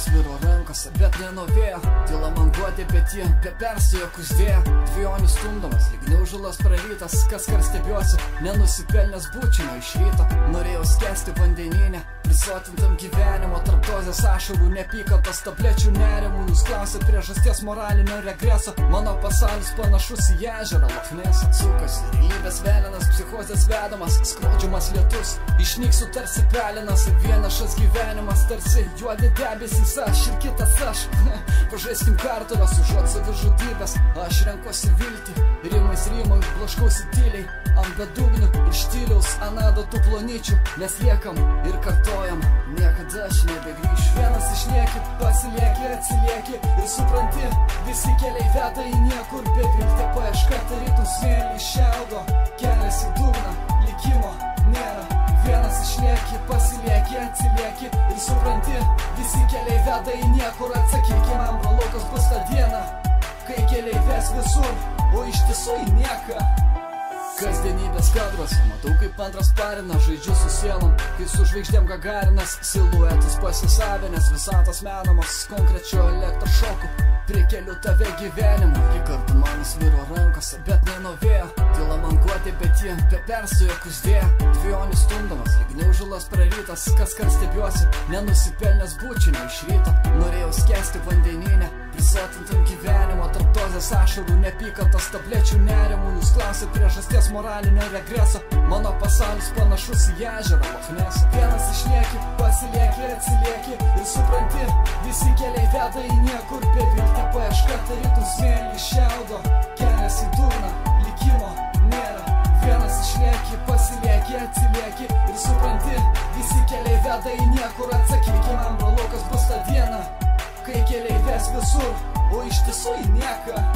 sviro rankose, bet ne nuo vėjo. Tyla man guodė petį, be persijo kuždėjo. Dvijonis stumdomas, lyg neužulas prarytas. Kas kar stebiuosi, nenusipelnęs bučino iš ryto. Norėjau skęsti vandeninę, prisotintam gyvenimo. Tarp dozės ašarų, nepykantos tablečių nerimų. Jūs klausėt priežasties moralinio regreso. Mano pasaulis panašus į ežerą Lochnesą. Sukasi realybės velinas, psichozės vedamas, skrodžiamas lietus. Išnyksiu tarsi pelinas, vienišas gyvenimas, tarsi juodi debesys, aš ir kitas aš. Pažaiskim kartuvės užuot savižudybės. Aš renkuosi viltį, rimais rimai, blaškausi tyliai ant bedugnių ir štiliaus anadotų plonyčių. Mes liekam ir kartojam, niekada aš nebegrįšiu. Vienas išlieki, pasilieki, atsilieki ir supranti, visi keliai veda į niekur. Beviltė paieška, tarytum smėlį šiaudo, kelias į dugną, likimo nėra. Vienas išlieki, pasilieki, atsilieki ir supranti, visi keliai veda į niekur. Atsakyk man, brolau, kas bus tą dieną, kai keliai ves visur, o iš tiesų į nieką. Kasdienybės kadruose matau, kaip antras parina, žaidžiu su sielom, kai su žvaigždėm Gagarinas. Siluetus pasisavinęs, visatos menamos, konkrečio elektrošokų. Prikeliu tave gyvenimu, ji kartu man sviro rankose, bet ne nuo vėjo. Tyla man guodė petį, be persijo kuždėjo. Dvijonis stumdomas, lyg neužulas prarytas. Kas kar stebiuosi, nenusipelnęs bučinio iš ryto. Norėjau skęsti vandeninę, prisotintam gyvenimo. Tarp dozės ašarų, nepykantos tablečių nerimų. Jūs klausėt priežasties moralinio regreso. Mano pasaulis panašus į ežerą Lochnesą. Vienas išlieki, pasilieki, atsilieki ir supranti, visi keliai veda į niekur. Beviltė paieška, tarytum smėlį šiaudo, kelias į dugną, likimo nėra. Vienas išlieki, pasilieki, atsilieki ir supranti, visi keliai veda į niekur. Atsakyk man, brolau, kas bus tą dieną, kai keliai ves visur, o iš tiesų į nieką.